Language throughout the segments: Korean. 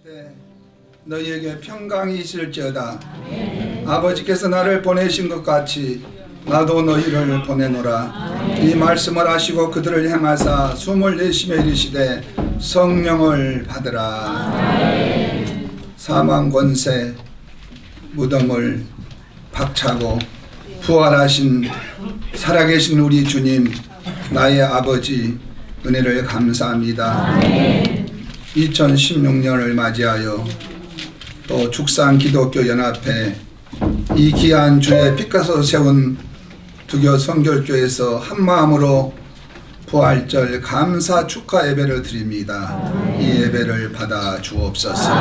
때 너희에게 평강이 있을지어다. 아버지께서 나를 보내신 것 같이 나도 너희를 보내노라. 이 말씀을 하시고 그들을 향하사 숨을 내쉬며 이르시되 성령을 받으라. 사망 권세 무덤을 박차고 부활하신 살아계신 우리 주님, 나의 아버지, 은혜를 감사합니다. 2016년을 맞이하여 또 죽산기독교연합회 이 귀한 주의 빛가서 세운 두교 성결교에서 한마음으로 부활절 감사 축하 예배를 드립니다. 이 예배를 받아 주옵소서.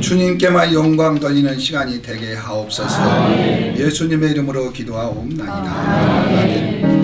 주님께만 영광 돌리는 시간이 되게 하옵소서. 예수님의 이름으로 기도하옵나이다. 아멘.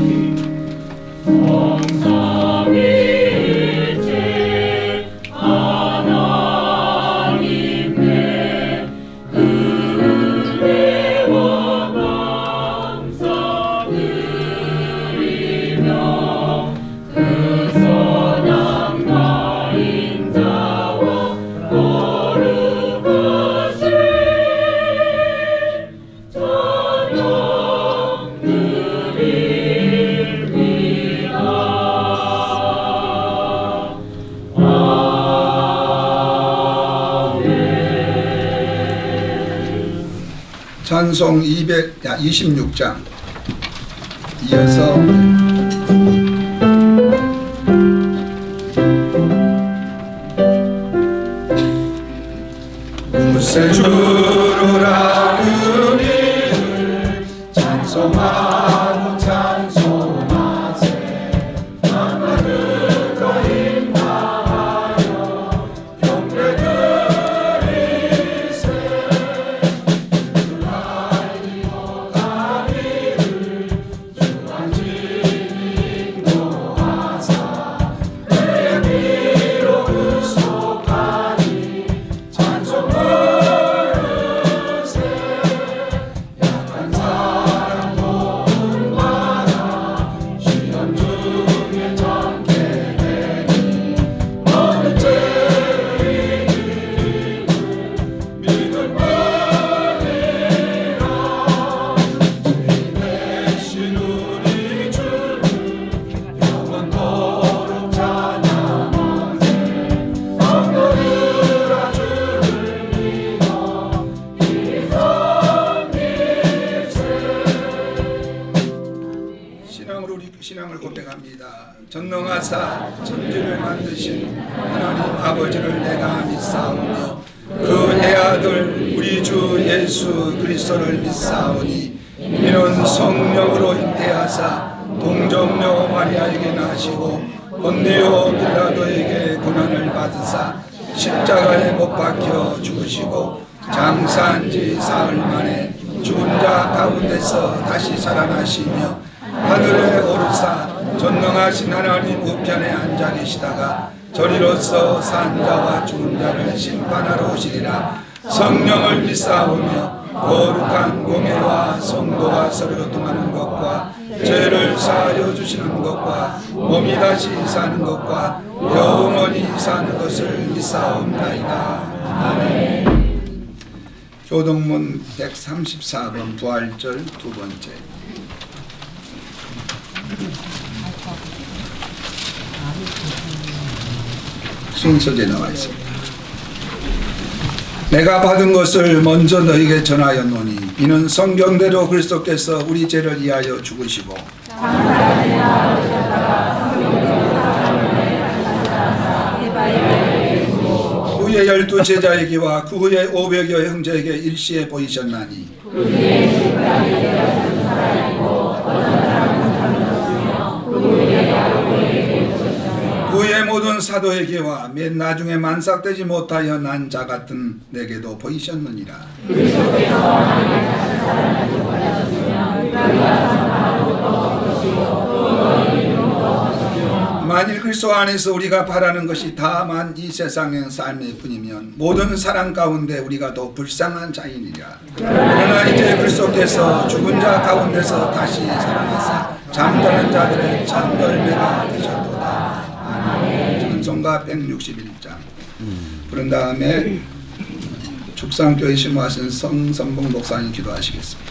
찬송 226장 이어서 구세주로라는 이를 찬송하고 찬송하세. 하늘과 인하여 경배드리세. 주 알리고 가리를 주한지 인도하사 내 귀로 불속하니 찬송 부르세. 약한 사람 도움 받아 시험 중에 참게 되니 모든 죄의 이름을 믿을 뿐이라. 죄 대신 우리 주를 영원토록 찬양하세. 성도들아 주를 믿어 일성일세. 신앙을 고백합니다. 전능하사 천지를 만드신 하나님 아버지를 내가 믿사오며 그 애아들 우리 주 예수 그리스도를 믿사오니 이는 성령으로 잉태하사 동정녀 마리아에게 나시고 본디오 빌라도에게 고난을 받으사 십자가에 못 박혀 죽으시고 장사한 지 사흘 만에 죽은 자 가운데서 다시 살아나시며 하늘에 오르사 전능하신 하나님 우편에 앉아 계시다가 저리로서 산 자와 죽은 자를 심판하러 오시리라. 성령을 믿사오며 거룩한 공예와 성도가 서로 통하는 것과 죄를 사하여 주시는 것과 몸이 다시 사는 것과 영원히 사는 것을 믿사옵나이다. 아멘. 교동문 134번 부활절 두 번째. 순서에 나와 있습니다. 내가 받은 것을 먼저 너희에게 전하였노니 이는 성경대로 그리스도께서 우리 죄를 위하여 죽으시고 후에 12 제자에게와 그 후에 500여 형제에게 일시에 보이셨나니 그의 모든 사도에게와 맨 나중에 만삭되지 못하여 난 자 같은 내게도 보이셨느니라. 만일 그리스도 안에서 우리가 바라는 것이 다만 이 세상의 삶일 뿐이면 모든 사랑 가운데 우리가 더 불쌍한 자이니라. 그러나 이제 그리스도께서 죽은 자 가운데서 다시 살아나사 잠자는 자들의 참열매가 되셨도다. 아멘. 찬송가 161장. 부른 다음에 축산교회 심호하신 성선봉 목사님 기도하시겠습니다.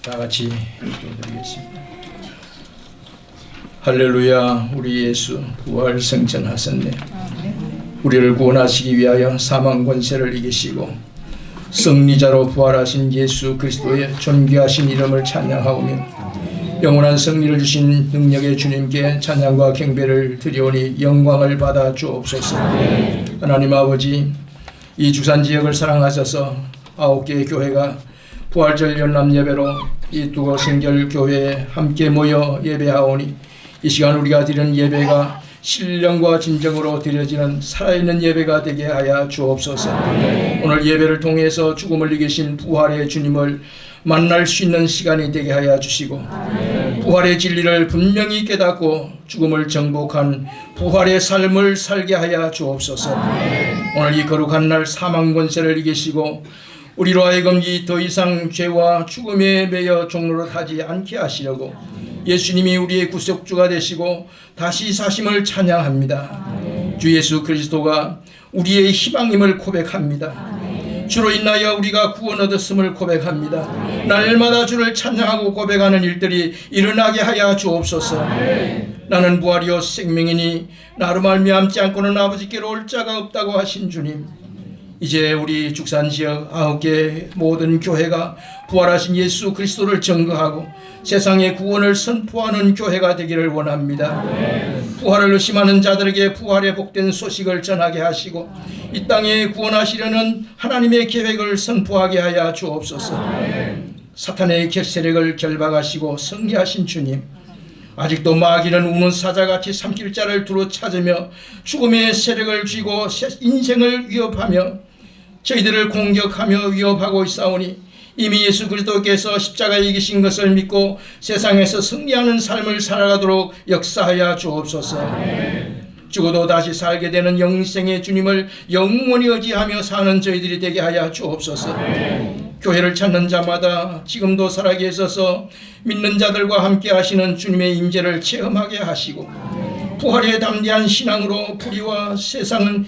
다 같이 기도드리겠습니다. 할렐루야. 우리 예수 부활 승천하셨네. 우리를 구원하시기 위하여 사망 권세를 이기시고 승리자로 부활하신 예수 그리스도의 존귀하신 이름을 찬양하오며 영원한 승리를 주신 능력의 주님께 찬양과 경배를 드리오니 영광을 받아 주옵소서. 하나님 아버지, 이 주산지역을 사랑하셔서 9개의 교회가 부활절 연합 예배로 이 두거 성결교회에 함께 모여 예배하오니 이 시간 우리가 드리는 예배가 신령과 진정으로 드려지는 살아있는 예배가 되게 하여 주옵소서. 오늘 예배를 통해서 죽음을 이기신 부활의 주님을 만날 수 있는 시간이 되게 하여 주시고 부활의 진리를 분명히 깨닫고 죽음을 정복한 부활의 삶을 살게 하여 주옵소서. 오늘 이 거룩한 날 사망 권세를 이기시고 우리로 하여금 이 더 이상 죄와 죽음에 매여 종노릇하지 않게 하시려고 예수님이 우리의 구속주가 되시고 다시 사심을 찬양합니다. 주 예수 그리스도가 우리의 희망임을 고백합니다. 주로 인하여 우리가 구원 얻었음을 고백합니다. 날마다 주를 찬양하고 고백하는 일들이 일어나게 하여 주옵소서. 나는 부활이요 생명이니 나로 말미암지 않고는 아버지께로 올 자가 없다고 하신 주님, 이제 우리 죽산지역 9개 모든 교회가 부활하신 예수 그리스도를 증거하고 세상의 구원을 선포하는 교회가 되기를 원합니다. 부활을 의심하는 자들에게 부활의 복된 소식을 전하게 하시고 이 땅에 구원하시려는 하나님의 계획을 선포하게 하여 주옵소서. 사탄의 세력을 결박하시고 승리하신 주님, 아직도 마귀는 우는 사자같이 삼킬 자를 두루 찾으며 죽음의 세력을 쥐고 인생을 위협하며 저희들을 공격하며 위협하고 있사오니 이미 예수 그리스도께서 십자가에 이기신 것을 믿고 세상에서 승리하는 삶을 살아가도록 역사하여 주옵소서. 죽어도 다시 살게 되는 영생의 주님을 영원히 의지하며 사는 저희들이 되게 하여 주옵소서. 교회를 찾는 자마다 지금도 살아계셔서 믿는 자들과 함께 하시는 주님의 임재를 체험하게 하시고 부활에 담대한 신앙으로 불의와 세상의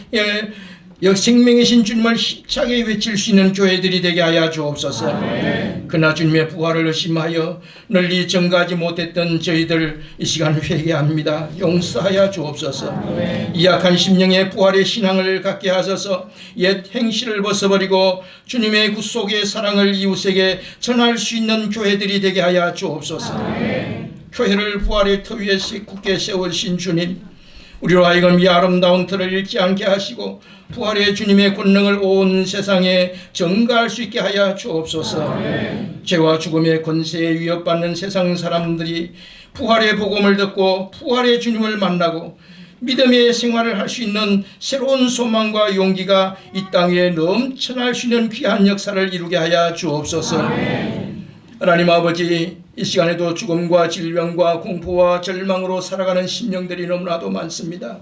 생명이신 주님을 힘차게 외칠 수 있는 교회들이 되게 하여 주옵소서. 그러나 주님의 부활을 의심하여 널리 전가하지 못했던 저희들 이 시간 회개합니다. 용서하여 주옵소서. 이 약한 심령의 부활의 신앙을 갖게 하셔서 옛 행실을 벗어버리고 주님의 구속의 사랑을 이웃에게 전할 수 있는 교회들이 되게 하여 주옵소서. 교회를 부활의 터 위에 굳게 세우신 주님, 우리로 하여금 이 아름다운 터를 잃지 않게 하시고 부활의 주님의 권능을 온 세상에 전가할 수 있게 하여 주옵소서. 죄와 죽음의 권세에 위협받는 세상 사람들이 부활의 복음을 듣고 부활의 주님을 만나고 믿음의 생활을 할 수 있는 새로운 소망과 용기가 이 땅에 넘쳐날 수 있는 귀한 역사를 이루게 하여 주옵소서. 하나님 아버지, 이 시간에도 죽음과 질병과 공포와 절망으로 살아가는 심령들이 너무나도 많습니다.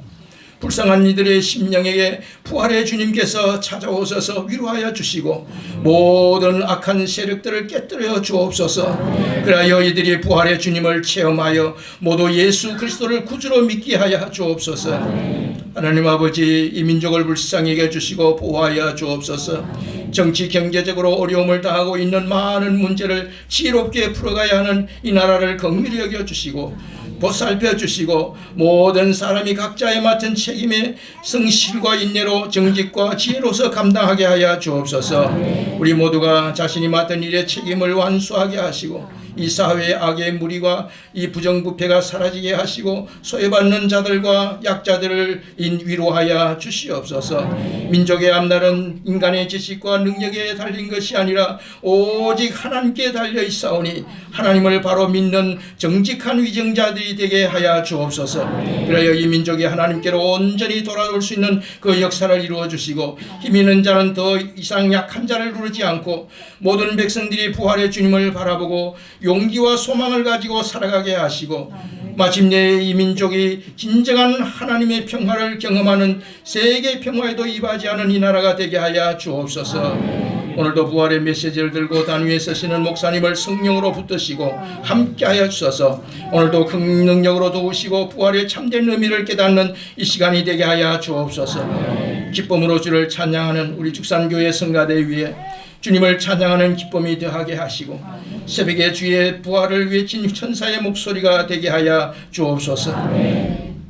불쌍한 이들의 심령에게 부활의 주님께서 찾아오셔서 위로하여 주시고 모든 악한 세력들을 깨뜨려 주옵소서. 그리하여 이들이 부활의 주님을 체험하여 모두 예수 그리스도를 구주로 믿게 하여 주옵소서. 하나님 아버지, 이 민족을 불쌍히 여겨주시고 보호하여 주옵소서. 정치 경제적으로 어려움을 당하고 있는 많은 문제를 지혜롭게 풀어가야 하는 이 나라를 긍휼히 여겨주시고 보살펴 주시고 모든 사람이 각자에 맡은 책임에 성실과 인내로 정직과 지혜로서 감당하게 하여 주옵소서. 우리 모두가 자신이 맡은 일의 책임을 완수하게 하시고 이 사회의 악의 무리와 이 부정부패가 사라지게 하시고 소외받는 자들과 약자들을 위로하여 주시옵소서. 민족의 앞날은 인간의 지식과 능력에 달린 것이 아니라 오직 하나님께 달려 있사오니 하나님을 바로 믿는 정직한 위정자들이 되게 하여 주옵소서. 그래야 이 민족이 하나님께로 온전히 돌아올 수 있는 그 역사를 이루어 주시고 힘 있는 자는 더 이상 약한 자를 누르지 않고 모든 백성들이 부활의 주님을 바라보고 용기와 소망을 가지고 살아가게 하시고 마침내 이 민족이 진정한 하나님의 평화를 경험하는 세계 평화에도 이바지하는 이 나라가 되게 하여 주옵소서. 오늘도 부활의 메시지를 들고 단위에 서시는 목사님을 성령으로 붙드시고 함께하여 주셔서 오늘도 긍능력으로 도우시고 부활의 참된 의미를 깨닫는 이 시간이 되게 하여 주옵소서. 기쁨으로 주를 찬양하는 우리 죽산교회 성가대 위에 주님을 찬양하는 기쁨이 더하게 하시고 새벽에 주의 부활을 외친 천사의 목소리가 되게 하여 주옵소서.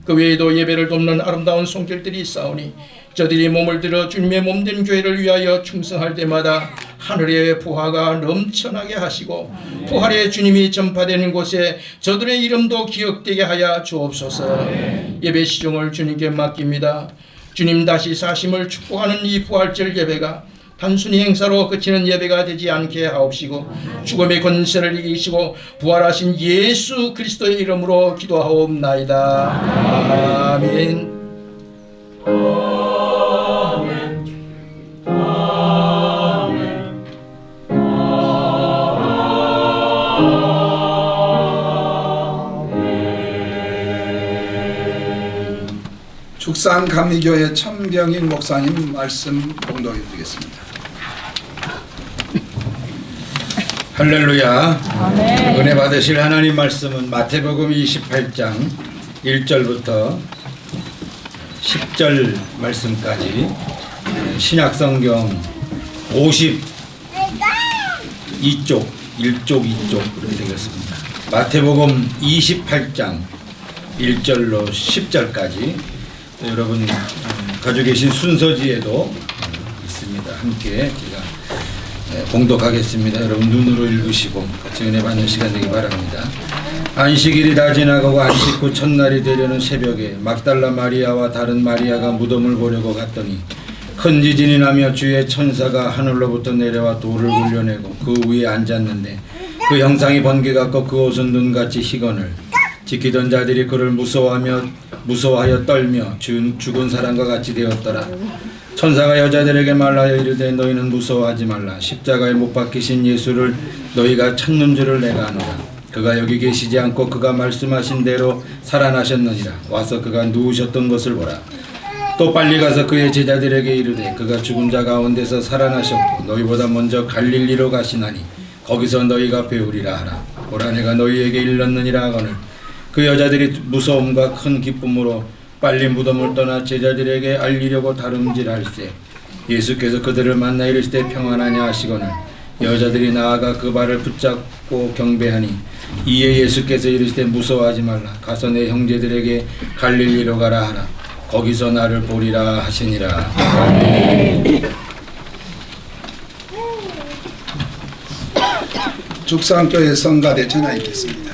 그 외에도 예배를 돕는 아름다운 손길들이 있사오니 저들이 몸을 들어 주님의 몸된 교회를 위하여 충성할 때마다 하늘의 부활가 넘쳐나게 하시고 부활의 주님이 전파되는 곳에 저들의 이름도 기억되게 하여 주옵소서. 예배 시종을 주님께 맡깁니다. 주님 다시 사심을 축복하는 이 부활절 예배가 단순히 행사로 그치는 예배가 되지 않게 하옵시고 죽음의 권세를 이기시고 부활하신 예수 그리스도의 이름으로 기도하옵나이다. 아멘. 죽산 감리교회 천병인 목사님 말씀 봉독해 드리겠습니다. 할렐루야. 아멘. 은혜 받으실 하나님 말씀은 마태복음 28장 1절부터 10절 말씀까지 신약성경 52쪽 1쪽 2쪽 그렇게 되겠습니다. 마태복음 28장 1절로 10절까지 여러분 가지고 계신 순서지에도 있습니다. 함께 제가 봉독하겠습니다. 여러분 눈으로 읽으시고 같이 은혜 받는 시간 되기 바랍니다. 안식일이 다 지나가고 안식 후 첫날이 되려는 새벽에 막달라 마리아와 다른 마리아가 무덤을 보려고 갔더니 큰 지진이 나며 주의 천사가 하늘로부터 내려와 돌을 굴려내고 그 위에 앉았는데 그 형상이 번개같고 그 옷은 눈같이 희건을 지키던 자들이 그를 무서워하여 떨며 죽은 사람과 같이 되었더라. 천사가 여자들에게 말하여 이르되 너희는 무서워하지 말라. 십자가에 못 박히신 예수를 너희가 찾는 줄을 내가 아노라. 그가 여기 계시지 않고 그가 말씀하신 대로 살아나셨느니라. 와서 그가 누우셨던 것을 보라. 또 빨리 가서 그의 제자들에게 이르되 그가 죽은 자 가운데서 살아나셨고 너희보다 먼저 갈릴리로 가시나니 거기서 너희가 배우리라 하라. 보라 내가 너희에게 일렀느니라 하거늘 그 여자들이 무서움과 큰 기쁨으로 빨리 무덤을 떠나 제자들에게 알리려고 다름질할세 예수께서 그들을 만나 이르시되 평안하냐 하시거늘 여자들이 나아가 그 발을 붙잡고 경배하니 이에 예수께서 이르시되 무서워하지 말라. 가서 내 형제들에게 갈릴리로 가라 하라. 거기서 나를 보리라 하시니라. 아멘. 죽산교회 성가대 전화 있겠습니다.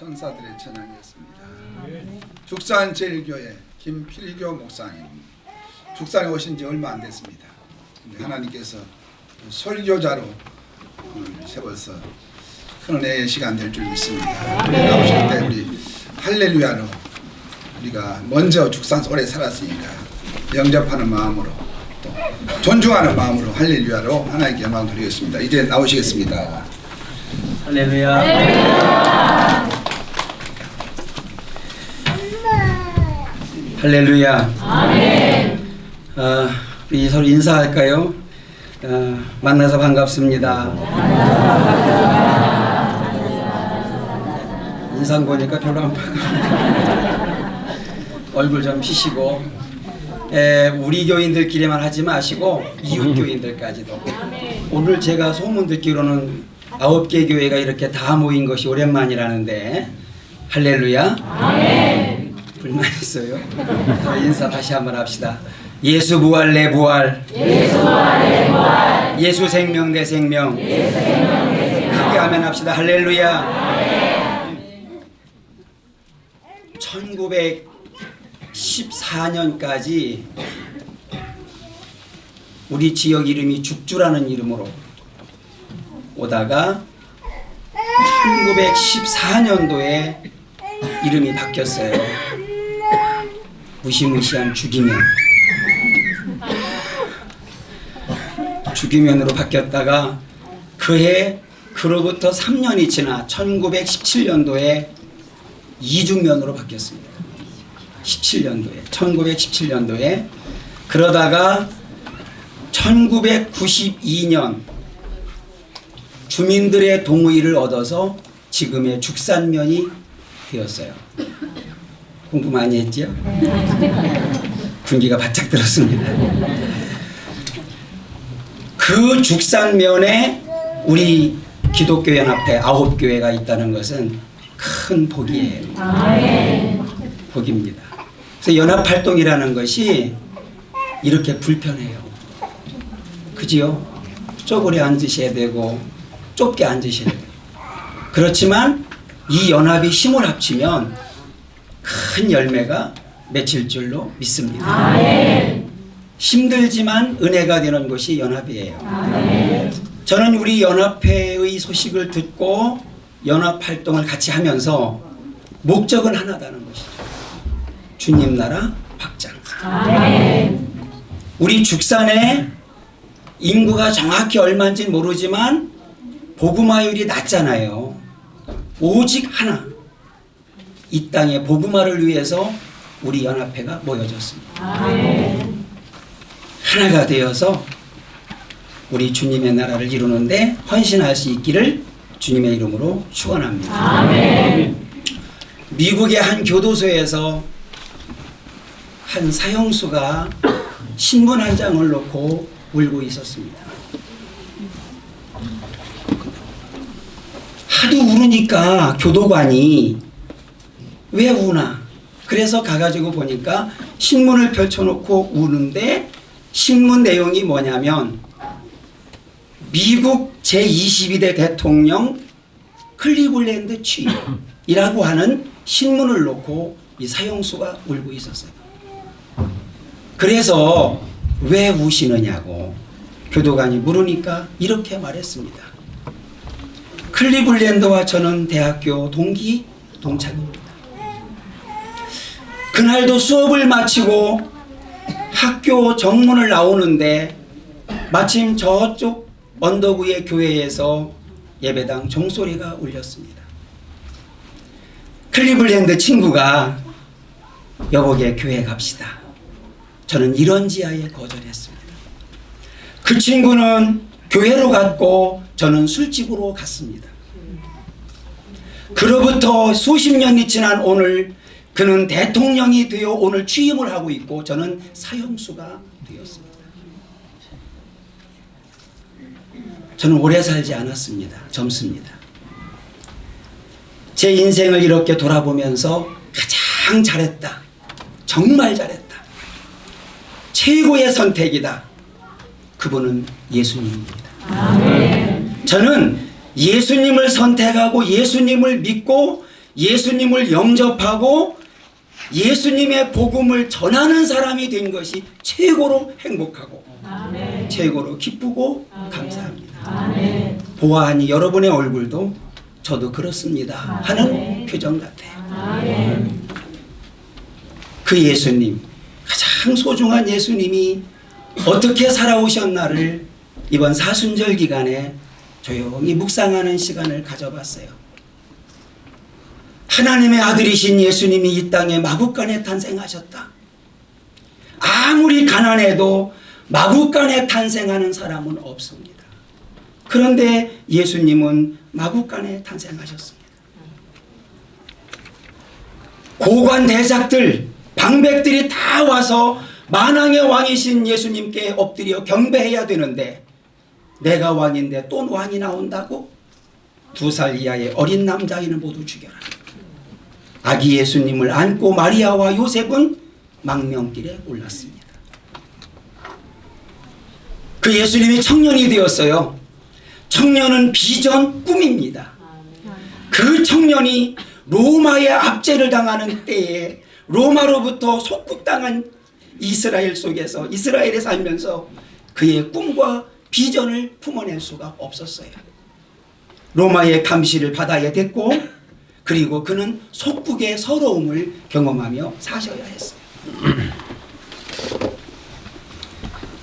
천사들의 찬양이었습니다. 죽산 제일교회 김필교 목사님, 죽산에 오신 지 얼마 안 됐습니다. 근데 하나님께서 설교자로 세워서 큰 은혜의 시간 될 줄 믿습니다. 나오실 때 우리 할렐루야로 우리가 먼저 죽산에서 오래 살았으니까 영접하는 마음으로 또 존중하는 마음으로 할렐루야로 하나님께 영광 드리겠습니다. 이제 나오시겠습니다. 할렐루야. 할렐루야. 아멘. 우리 서로 인사할까요? 만나서 반갑습니다. 인상 보니까 별로 안 반갑습니다. 얼굴 좀 피시고, 우리 교인들끼리만 하지 마시고 이웃 교인들까지도. 오늘 제가 소문 듣기로는 9개 교회가 이렇게 다 모인 것이 오랜만이라는데 할렐루야. 아멘. 불만 있어요? 인사 다시 한번 합시다. 예수 부활 내 부활, 예수 부활 내 부활, 예수 생명 내 생명, 예수 생명 내 생명. 크게 아멘 합시다. 할렐루야. 아멘. 1914년까지 우리 지역 이름이 죽주라는 이름으로 오다가 1914년도에 이름이 바뀌었어요. 무시무시한 주기면으로 바뀌었다가 그로부터 3년이 지나 1917년도에 이중면으로 바뀌었습니다. 1917년도에 그러다가 1992년 주민들의 동의를 얻어서 지금의 죽산면이 되었어요. 공부 많이 했죠? 군기가 바짝 들었습니다. 그 죽산면에 우리 기독교 연합회 9교회가 있다는 것은 큰 복이에요. 복입니다. 그래서 연합활동이라는 것이 이렇게 불편해요. 그지요? 쪼그려 앉으셔야 되고 좁게 앉으셔야 돼요. 그렇지만 이 연합이 힘을 합치면 큰 열매가 맺힐 줄로 믿습니다. 아멘. 힘들지만 은혜가 되는 것이 연합이에요. 아멘. 저는 우리 연합회의 소식을 듣고 연합활동을 같이 하면서 목적은 하나다는 것이죠. 주님 나라 확장. 아멘. 우리 죽산에 인구가 정확히 얼마인지 모르지만 복음화율이 낮잖아요. 오직 하나, 이 땅의 복음화를 위해서 우리 연합회가 모여졌습니다. 아멘. 하나가 되어서 우리 주님의 나라를 이루는데 헌신할 수 있기를 주님의 이름으로 축원합니다. 아멘. 미국의 한 교도소에서 한 사형수가 신문 한 장을 놓고 울고 있었습니다. 하도 우니까 교도관이 왜 우나? 그래서 가가지고 보니까 신문을 펼쳐놓고 우는데 신문 내용이 뭐냐면 미국 제22대 대통령 클리블랜드 취임이라고 하는 신문을 놓고 이 사형수가 울고 있었어요. 그래서 왜 우시느냐고 교도관이 물으니까 이렇게 말했습니다. 클리블랜드와 저는 대학교 동창입니다. 그날도 수업을 마치고 학교 정문을 나오는데 마침 저쪽 언덕 위의 교회에서 예배당 종소리가 울렸습니다. 클리블랜드 친구가 여보게 교회 갑시다. 저는 이런 지하에 거절했습니다. 그 친구는 교회로 갔고 저는 술집으로 갔습니다. 그로부터 수십 년이 지난 오늘 그는 대통령이 되어 오늘 취임을 하고 있고 저는 사형수가 되었습니다. 저는 오래 살지 않았습니다. 젊습니다. 제 인생을 이렇게 돌아보면서 가장 잘했다. 정말 잘했다. 최고의 선택이다. 그분은 예수님입니다. 아멘. 저는 예수님을 선택하고 예수님을 믿고 예수님을 영접하고 예수님의 복음을 전하는 사람이 된 것이 최고로 행복하고 최고로 기쁘고 감사합니다. 보아하니 여러분의 얼굴도 저도 그렇습니다 하는 표정 같아요. 그 예수님, 가장 소중한 예수님이 어떻게 살아오셨나를 이번 사순절 기간에 조용히 묵상하는 시간을 가져봤어요. 하나님의 아들이신 예수님이 이 땅에 마구간에 탄생하셨다. 아무리 가난해도 마구간에 탄생하는 사람은 없습니다. 그런데 예수님은 마구간에 탄생하셨습니다. 고관 대작들, 방백들이 다 와서 만왕의 왕이신 예수님께 엎드려 경배해야 되는데 내가 왕인데 또 왕이 나온다고? 2살 이하의 어린 남자아이는 모두 죽여라. 아기 예수님을 안고 마리아와 요셉은 망명길에 올랐습니다. 그 예수님이 청년이 되었어요. 청년은 비전, 꿈입니다. 그 청년이 로마의 압제를 당하는 때에 로마로부터 속국당한 이스라엘 속에서 이스라엘에 살면서 그의 꿈과 비전을 품어낼 수가 없었어요. 로마의 감시를 받아야 됐고 그리고 그는 속국의 서러움을 경험하며 사셔야 했어요.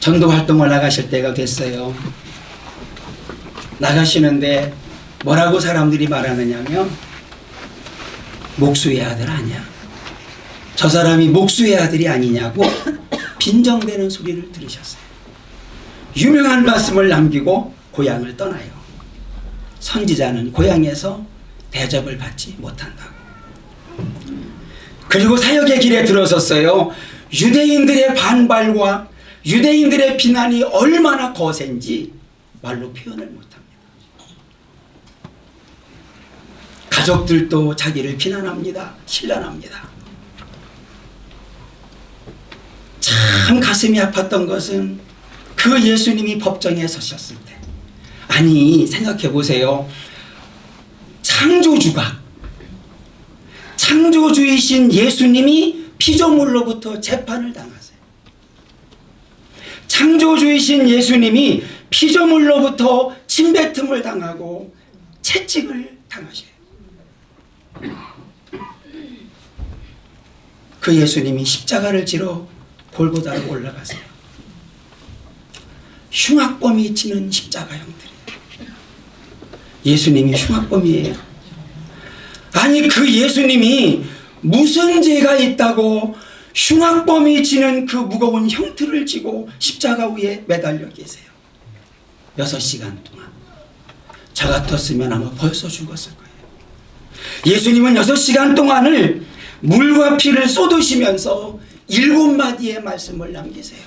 전도 활동을 나가실 때가 됐어요. 나가시는데 뭐라고 사람들이 말하느냐면 목수의 아들 아니야. 저 사람이 목수의 아들이 아니냐고 빈정대는 소리를 들으셨어요. 유명한 말씀을 남기고 고향을 떠나요. 선지자는 고향에서 대접을 받지 못한다고. 그리고 사역의 길에 들어섰어요. 유대인들의 반발과 유대인들의 비난이 얼마나 거센지 말로 표현을 못합니다. 가족들도 자기를 비난합니다. 신란합니다. 참 가슴이 아팠던 것은 그 예수님이 법정에 서셨을 때, 아니 생각해 보세요. 창조주이신 예수님이 피조물로부터 재판을 당하세요. 창조주이신 예수님이 피조물로부터 침뱉음을 당하고 채찍을 당하셔요. 그 예수님이 십자가를 지러 골고다로 올라가세요. 흉악범이 지는 십자가 형태예요. 예수님이 흉악범이에요. 아니 그 예수님이 무슨 죄가 있다고 흉악범이 지는 그 무거운 형틀을 지고 십자가 위에 매달려 계세요. 6시간 동안. 저 같았으면 아마 벌써 죽었을 거예요. 예수님은 6시간 동안을 물과 피를 쏟으시면서 7마디의 말씀을 남기세요.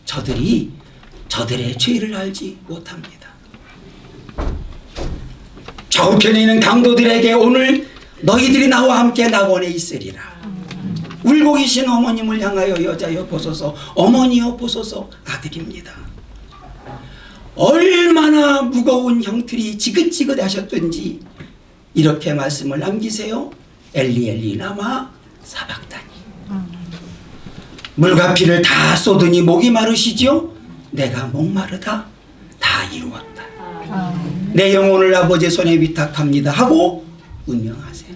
저들이 저들의 죄를 알지 못합니다. 저편에 있는 강도들에게 오늘 너희들이 나와 함께 낙원에 있으리라. 울고 계신 어머님을 향하여 여자여 보소서, 어머니여 보소서, 아들입니다. 얼마나 무거운 형틀이 지긋지긋하셨던지 이렇게 말씀을 남기세요. 엘리 엘리 라마 사박다니. 물과 피를 다 쏟으니 목이 마르시죠? 내가 목마르다 다 이루었다. 내 영혼을 아버지의 손에 위탁합니다 하고 운명하세요.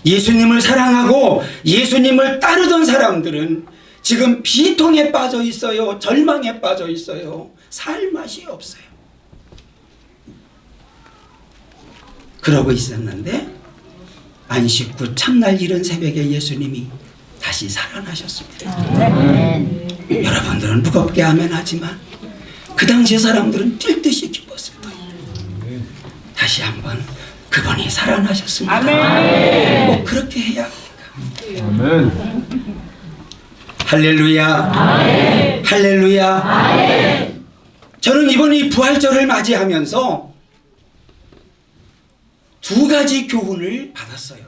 예수님을 사랑하고 예수님을 따르던 사람들은 지금 비통에 빠져 있어요. 절망에 빠져 있어요. 살 맛이 없어요. 그러고 있었는데 안식 후 첫날 이른 새벽에 예수님이 다시 살아나셨습니다. 여러분들은 무겁게 아멘하지만 그 당시의 사람들은 뛸 듯이 기뻤을 거예요. 다시 한번 그분이 살아나셨습니다. 아멘. 꼭 그렇게 해야 합니까? 아멘. 할렐루야. 아멘. 할렐루야. 아멘. 저는 이번 이 부활절을 맞이하면서 2가지 교훈을 받았어요.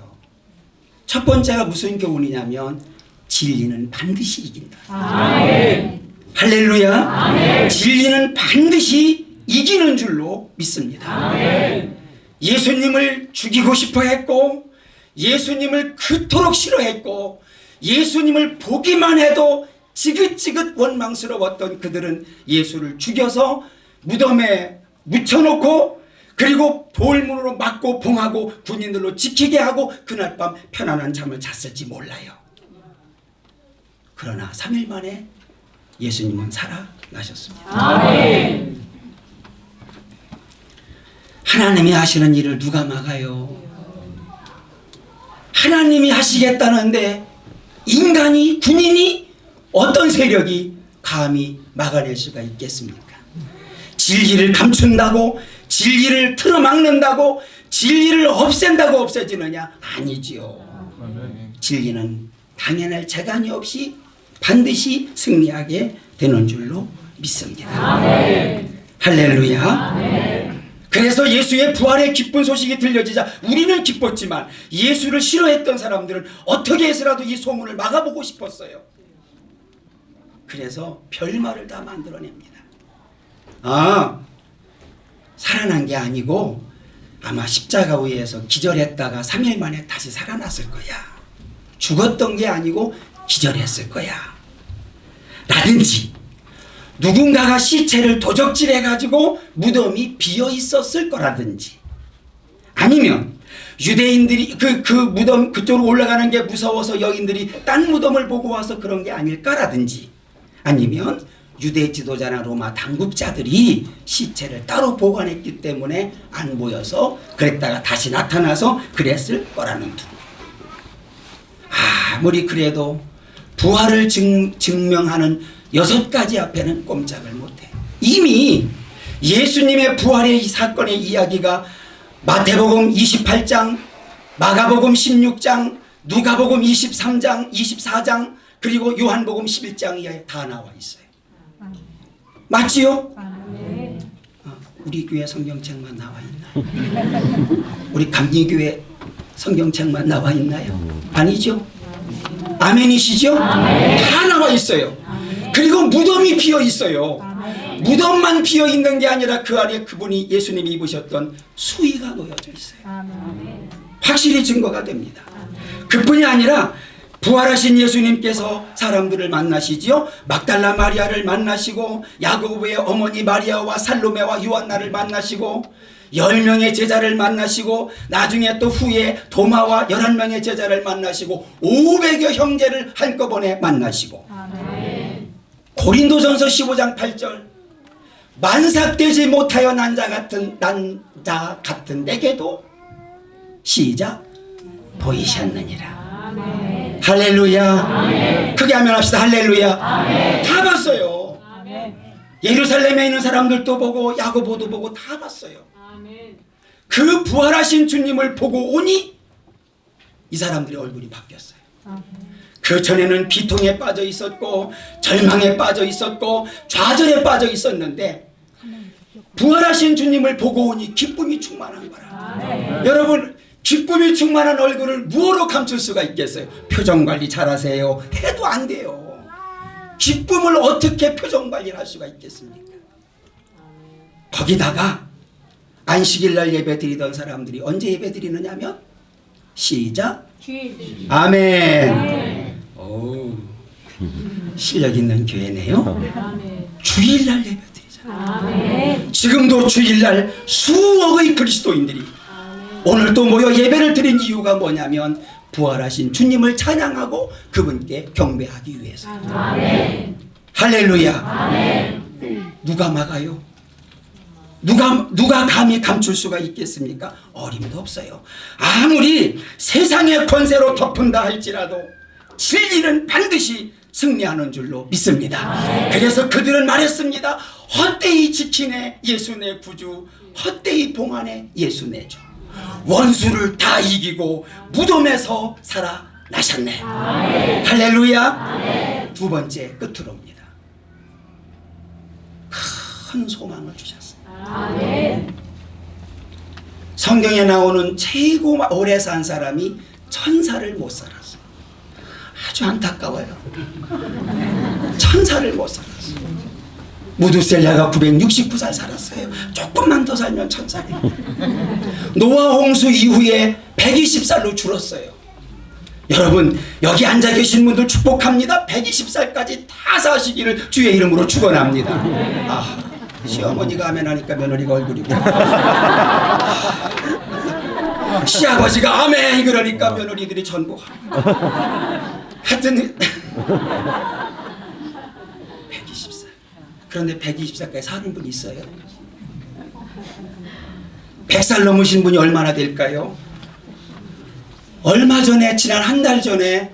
첫 번째가 무슨 교훈이냐면 진리는 반드시 이긴다. 아멘. 할렐루야. 아멘. 진리는 반드시 이기는 줄로 믿습니다. 아멘. 예수님을 죽이고 싶어 했고 예수님을 그토록 싫어했고 예수님을 보기만 해도 지긋지긋 원망스러웠던 그들은 예수를 죽여서 무덤에 묻혀놓고 그리고 돌문으로 막고 봉하고 군인들로 지키게 하고 그날 밤 편안한 잠을 잤을지 몰라요. 그러나 3일 만에 예수님은 살아나셨습니다. 아멘. 하나님이 하시는 일을 누가 막아요? 하나님이 하시겠다는데 인간이, 군인이, 어떤 세력이 감히 막아낼 수가 있겠습니까? 진리를 감춘다고, 진리를 틀어막는다고, 진리를 없앤다고 없어지느냐? 아니지요. 진리는 당연할 재간이 없이 반드시 승리하게 되는 줄로 믿습니다. 아멘. 할렐루야. 아멘. 그래서 예수의 부활의 기쁜 소식이 들려지자 우리는 기뻤지만 예수를 싫어했던 사람들은 어떻게 해서라도 이 소문을 막아보고 싶었어요. 그래서 별말을 다 만들어냅니다. 살아난 게 아니고 아마 십자가 위에서 기절했다가 3일 만에 다시 살아났을 거야. 죽었던 게 아니고 기절했을 거야. 라든지 누군가가 시체를 도적질해가지고 무덤이 비어 있었을 거라든지 아니면 유대인들이 그 무덤 그쪽으로 올라가는 게 무서워서 여인들이 딴 무덤을 보고 와서 그런 게 아닐까라든지 아니면 유대 지도자나 로마 당국자들이 시체를 따로 보관했기 때문에 안 보여서 그랬다가 다시 나타나서 그랬을 거라는 둥. 아무리 그래도 부활을 증명하는 6가지 앞에는 꼼짝을 못해. 이미 예수님의 부활의 이 사건의 이야기가 마태복음 28장, 마가복음 16장, 누가복음 23장, 24장 그리고 요한복음 11장에 다 나와 있어요. 맞지요? 우리 교회 성경책만 나와 있나요? 우리 감리교회 성경책만 나와 있나요? 아니죠? 아멘이시죠? 아멘. 다 나와 있어요. 그리고 무덤이 비어 있어요. 무덤만 비어 있는 게 아니라 그 안에 그분이 예수님이 입으셨던 수의가 놓여져 있어요. 확실히 증거가 됩니다. 그뿐이 아니라 부활하신 예수님께서 사람들을 만나시지요. 막달라 마리아를 만나시고 야고보의 어머니 마리아와 살로메와 요한나를 만나시고 10명의 제자를 만나시고 나중에 또 후에 도마와 11명의 제자를 만나시고 500여 형제를 한꺼번에 만나시고 고린도전서 15장 8절 만삭되지 못하여 난 자 같은 내게도 시작 보이셨느니라. 아멘. 할렐루야. 아멘. 크게 하면 합시다. 할렐루야. 아멘. 다 봤어요. 아멘. 예루살렘에 있는 사람들도 보고 야고보도 보고 다 봤어요. 아멘. 그 부활하신 주님을 보고 오니 이 사람들의 얼굴이 바뀌었어요. 그 전에는 비통에 빠져 있었고 절망에 빠져 있었고 좌절에 빠져 있었는데 부활하신 주님을 보고 오니 기쁨이 충만한 거라. 아멘. 여러분 기쁨이 충만한 얼굴을 무엇으로 감출 수가 있겠어요? 표정 관리 잘하세요 해도 안 돼요. 기쁨을 어떻게 표정 관리를 할 수가 있겠습니까? 거기다가 안식일날 예배 드리던 사람들이 언제 예배 드리느냐면 시작 주일. 아멘. 오, 실력 있는 교회네요. 아멘. 주일날 예배 드리잖아요. 아멘. 지금도 주일날 수억의 그리스도인들이 오늘 또 모여 예배를 드린 이유가 뭐냐면 부활하신 주님을 찬양하고 그분께 경배하기 위해서. 아멘. 할렐루야. 아멘. 누가 막아요? 누가 감히 감출 수가 있겠습니까? 어림도 없어요. 아무리 세상의 권세로 덮은다 할지라도 진리는 반드시 승리하는 줄로 믿습니다. 그래서 그들은 말했습니다. 헛되이 지키네 예수 내 구주, 헛되이 봉하네 예수 내 주. 원수를 다 이기고 무덤에서 살아나셨네. 아멘. 할렐루야. 아멘. 두 번째 끝으로입니다. 큰 소망을 주셨어요. 아멘. 성경에 나오는 최고 오래 산 사람이 천사를 못 살았어. 아주 안타까워요. 천사를 못 살았어. 무두셀라가 969살 살았어요. 조금만 더 살면 천사래요. 노아 홍수 이후에 120살로 줄었어요. 여러분 여기 앉아 계신 분들 축복합니다. 120살까지 다 사시기를 주의 이름으로 축원합니다. 아, 시어머니가 아멘 하니까 며느리가 얼굴이고 시아버지가 아멘 그러니까 며느리들이 전부 하여튼 120살. 그런데 120살까지 사는 분 있어요? 100살 넘으신 분이 얼마나 될까요? 얼마 전에 지난 한 달 전에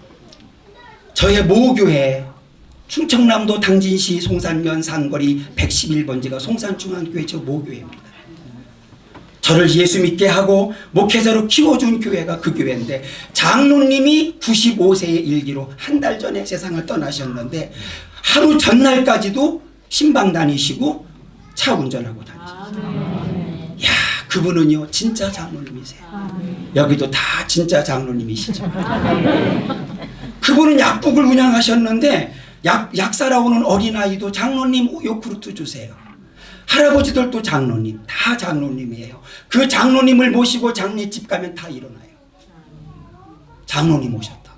저의 모교회 충청남도 당진시 송산면 상거리 111번지가 송산중앙교회 저 모교회입니다. 저를 예수 믿게 하고 목회자로 키워준 교회가 그 교회인데 장로님이 95세의 일기로 한 달 전에 세상을 떠나셨는데 하루 전날까지도 신방 다니시고 차 운전하고 다니셨어요. 야, 그분은요 진짜 장로님이세요. 여기도 다 진짜 장로님이시죠. 그분은 약국을 운영하셨는데 약 사러 오는 어린아이도 장로님 요구르트 주세요. 할아버지들도 장로님, 다 장로님이에요. 그 장로님을 모시고 장례집 가면 다 일어나요. 장로님 오셨다.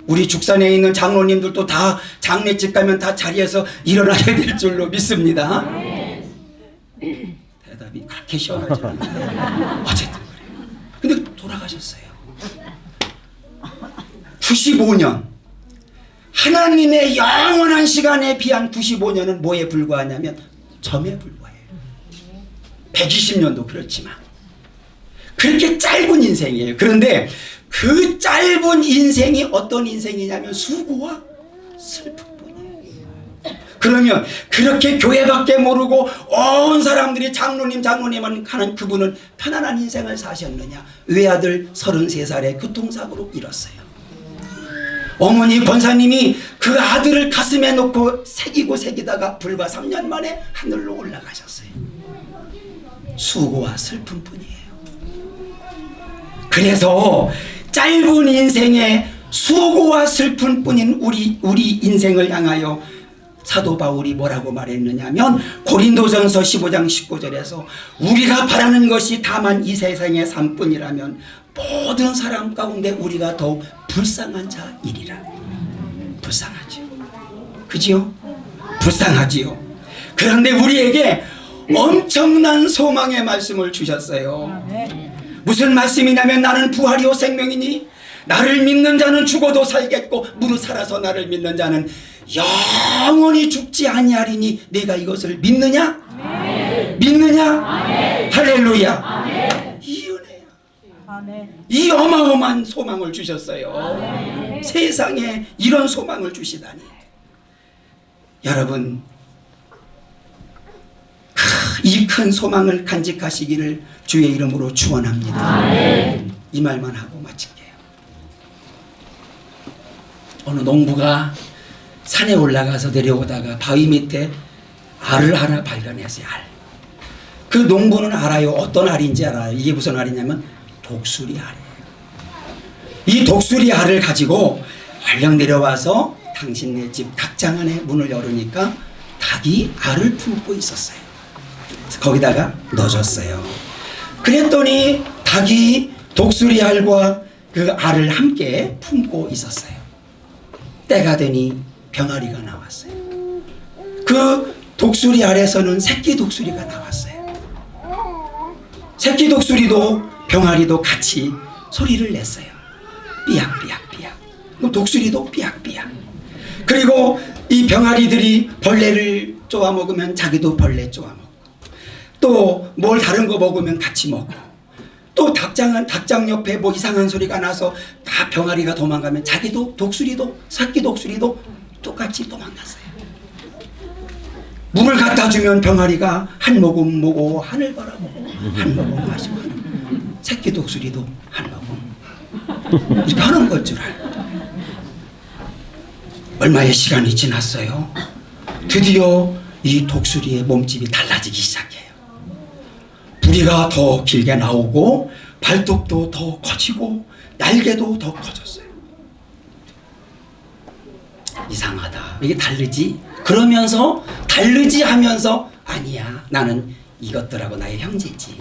우리 죽산에 있는 장로님들도 다 장례집 가면 다 자리에서 일어나야 될 줄로 믿습니다. 대답이 그렇게 시원하지 않은데 어쨌든 그래요. 근데 돌아가셨어요. 95년 하나님의 영원한 시간에 비한 95년은 뭐에 불과하냐면 점에 불과해요. 120년도 그렇지만 그렇게 짧은 인생이에요. 그런데 그 짧은 인생이 어떤 인생이냐면 수고와 슬픔뿐이에요. 그러면 그렇게 교회밖에 모르고 온 사람들이 장로님 하는 그분은 편안한 인생을 사셨느냐? 외아들 33살에 교통사고로 잃었어요. 어머니 권사님이 그 아들을 가슴에 놓고 새기다가 불과 3년 만에 하늘로 올라가셨어요. 수고와 슬픔뿐이에요. 그래서 짧은 인생에 수고와 슬픔뿐인 우리 인생을 향하여 사도 바울이 뭐라고 말했느냐면 고린도전서 15장 19절에서 우리가 바라는 것이 다만 이 세상의 삶뿐이라면 모든 사람 가운데 우리가 더욱 불쌍한 자이리라. 불쌍하지요. 그지요? 불쌍하지요. 그런데 우리에게 엄청난 소망의 말씀을 주셨어요. 무슨 말씀이냐면 나는 부활이요 생명이니 나를 믿는 자는 죽어도 살겠고 무릇 살아서 나를 믿는 자는 영원히 죽지 아니하리니 내가 이것을 믿느냐? 믿느냐? 할렐루야. 이 은혜야. 이 어마어마한 소망을 주셨어요. 세상에 이런 소망을 주시다니. 여러분 이 큰 소망을 간직하시기를 주의 이름으로 축원합니다. 이 말만 하고 마칠게요. 어느 농부가 산에 올라가서 내려오다가 바위 밑에 알을 하나 발견했어요. 알. 그 농부는 알아요. 어떤 알인지 알아요. 이게 무슨 알이냐면 독수리 알이에요. 이 독수리 알을 가지고 얼른 내려와서 당신네 집 닭장 안에 문을 열으니까 닭이 알을 품고 있었어요. 거기다가 넣어줬어요. 그랬더니 닭이 독수리 알과 그 알을 함께 품고 있었어요. 때가 되니 병아리가 나왔어요. 그 독수리 알에서는 새끼 독수리가 나왔어요. 새끼 독수리도 병아리도 같이 소리를 냈어요. 삐약삐약삐약. 그럼 독수리도 삐약삐약. 그리고 이 병아리들이 벌레를 쪼아 먹으면 자기도 벌레 쪼아 먹고, 또 뭘 다른 거 먹으면 같이 먹고, 또 닭장 옆에 뭐 이상한 소리가 나서 다 병아리가 도망가면 자기도 독수리도 새끼 독수리도 똑같이 도망갔어요. 물을 갖다 주면 병아리가 한 모금 먹고 하늘 바라보고 한 모금 마시고 새끼 독수리도 한 모금 이렇게 하는 걸 줄 알고. 얼마의 시간이 지났어요. 드디어 이 독수리의 몸집이 달라지기 시작해요. 부리가 더 길게 나오고 발톱도 더 커지고 날개도 더 커졌어요. 이상하다. 이게 다르지? 그러면서 다르지 하면서 아니야, 나는 이것들하고 나의 형제지.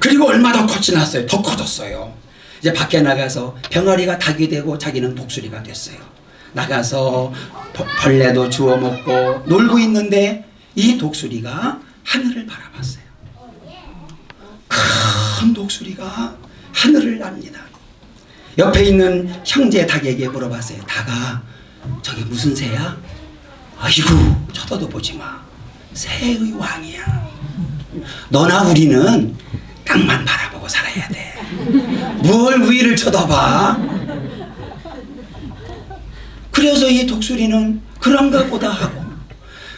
그리고 얼마 더 커지났어요. 더 커졌어요. 이제 밖에 나가서 병아리가 닭이 되고 자기는 독수리가 됐어요. 나가서 벌레도 주워 먹고 놀고 있는데 이 독수리가 하늘을 바라봤어요. 큰 독수리가 하늘을 납니다. 옆에 있는 형제 닭에게 물어봤어요. 닭아, 저게 무슨 새야? 아이고, 쳐다도 보지 마. 새의 왕이야. 너나 우리는 땅만 바라보고 살아야 돼. 뭘 위를 쳐다봐? 그래서 이 독수리는 그런가 보다 하고,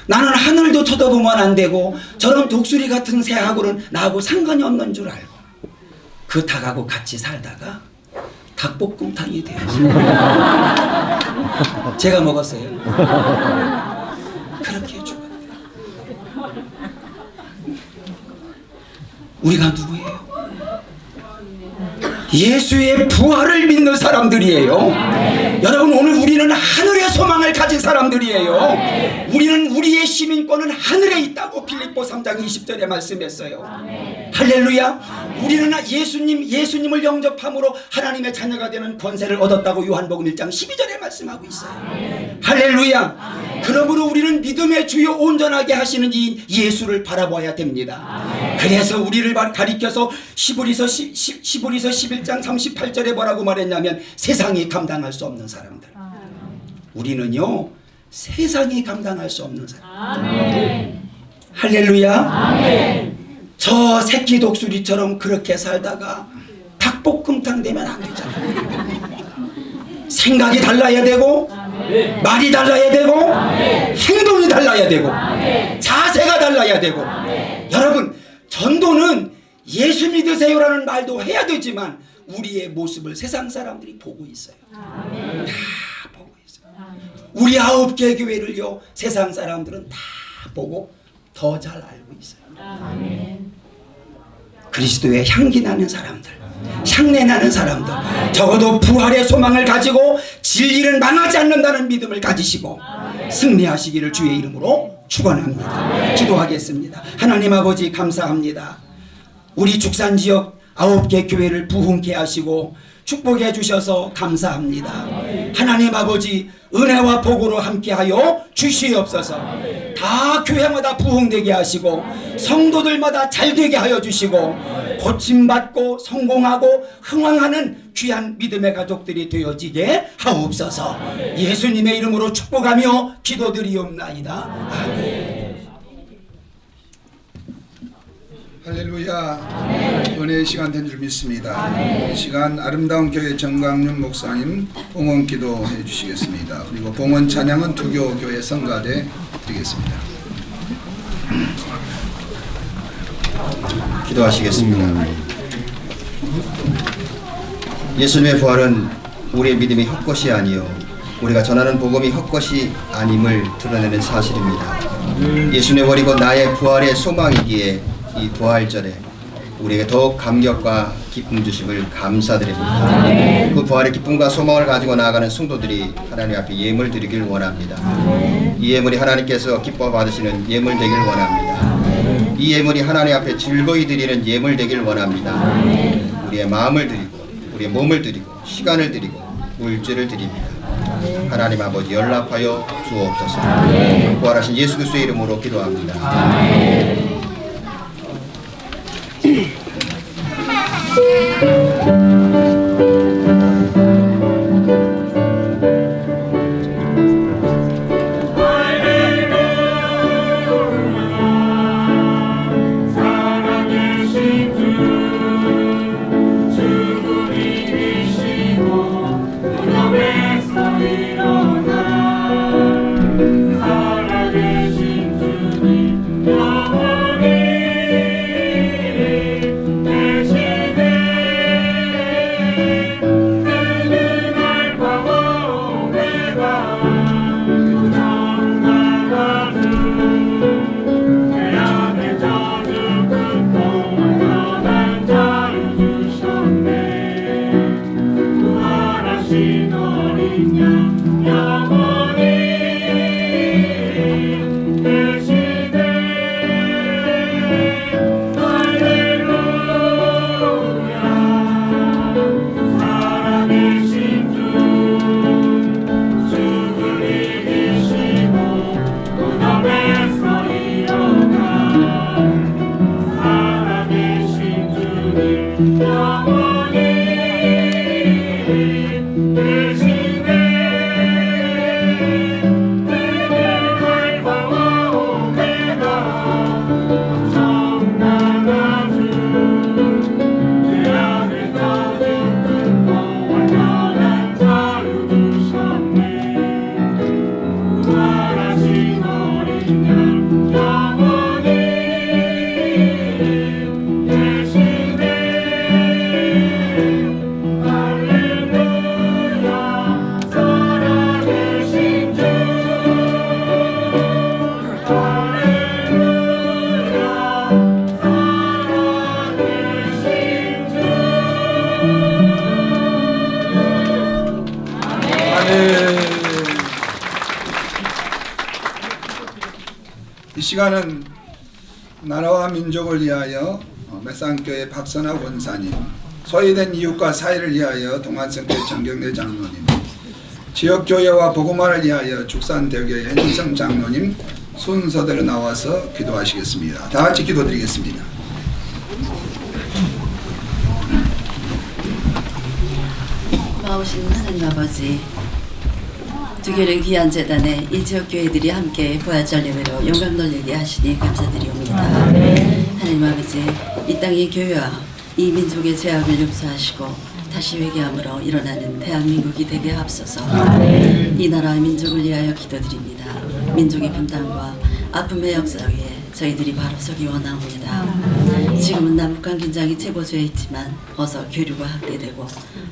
나는 하늘도 쳐다보면 안 되고 저런 독수리 같은 새하고는 나하고 상관이 없는 줄 알고 그 닭하고 같이 살다가 닭볶음탕이 되었어요. 제가 먹었어요. 그렇게 죽었대요. 우리가 누구예요? 예수의 부활을 믿는 사람들이에요. 여러분, 오늘 우리는 하늘의 소망을 가진 사람들이에요. 우리는 우리의 시민권은 하늘에 있다고 빌립보 3장 20절에 말씀했어요. 할렐루야. 우리는 예수님을 영접함으로 하나님의 자녀가 되는 권세를 얻었다고 요한복음 1장 12절에 말씀하고 있어요. 할렐루야. 그러므로 우리는 믿음의 주요 온전하게 하시는 이 예수를 바라봐야 됩니다. 그래서 우리를 가리켜서 시브리서 11장 38절에 뭐라고 말했냐면 세상이 감당할 수 없는 사람들. 우리는요, 세상이 감당할 수 없는 사람. 할렐루야. 저 새끼 독수리처럼 그렇게 살다가 닭볶음탕 되면 안 되잖아요. 생각이 달라야 되고, 말이 달라야 되고, 행동이 달라야 되고, 자세가 달라야 되고. 여러분, 전도는 예수 믿으세요라는 말도 해야 되지만 우리의 모습을 세상 사람들이 보고 있어요. 다 보고 있어요. 우리 9개 교회를요, 세상 사람들은 다 보고 더 잘 알고 있어요. 그리스도의 향기 나는 사람들, 향내 나는 사람들, 적어도 부활의 소망을 가지고 진리는 망하지 않는다는 믿음을 가지시고 승리하시기를 주의 이름으로 축원합니다. 기도하겠습니다. 하나님 아버지, 감사합니다. 우리 죽산지역 9개 교회를 부흥케 하시고 축복해 주셔서 감사합니다. 하나님 아버지, 은혜와 복으로 함께하여 주시옵소서. 다 교회마다 부흥되게 하시고 성도들마다 잘되게 하여 주시고 고침받고 성공하고 흥왕하는 귀한 믿음의 가족들이 되어지게 하옵소서. 예수님의 이름으로 축복하며 기도드리옵나이다. 아멘. 할렐루야. 은혜의 시간 된 줄 믿습니다. 이 시간 아름다운 교회 정광윤 목사님 봉헌 기도해 주시겠습니다. 그리고 봉헌 찬양은 두교교회 성가대 드리겠습니다. 기도하시겠습니다. 예수님의 부활은 우리의 믿음이 헛것이 아니요 우리가 전하는 복음이 헛것이 아님을 드러내는 사실입니다. 예수님의 버리고 나의 부활의 소망이기에 이 부활절에 우리에게 더욱 감격과 기쁨 주심을 감사드립니다. 그 부활의 기쁨과 소망을 가지고 나아가는 성도들이 하나님 앞에 예물 드리길 원합니다. 이 예물이 하나님께서 기뻐 받으시는 예물 되길 원합니다. 이 예물이 하나님 앞에 즐거이 드리는 예물 되길 원합니다. 우리의 마음을 드리고 우리의 몸을 드리고 시간을 드리고 물질을 드립니다. 하나님 아버지, 연락하여 주옵소서. 부활하신 예수 그리스도의 이름으로 기도합니다. 이 시간은 나라와 민족을 위하여 매산교회 박선하 원사님, 소외된 이웃과 사회를 위하여 동안성교회 정경래 장로님, 지역교회와 복음화를 위하여 죽산대교회 hen성 장로님 순서대로 나와서 기도하시겠습니다. 다 같이 기도드리겠습니다. 고마우신 하나님 아버지, 두교련 귀한 재단에 이 지역 교회들이 함께 부활절 예배로 영광 돌리게 하시니 감사드리옵니다. 하나님 아버지, 이 땅의 교회와 이 민족의 죄악을 용서하시고 다시 회개함으로 일어나는 대한민국이 되게 하옵소서. 이 나라와 민족을 위하여 기도드립니다. 민족의 분단과 아픔의 역사 위에 저희들이 바로 서기 원하옵니다. 지금은 남북한 긴장이 최고조에 있지만 어서 교류가 확대되고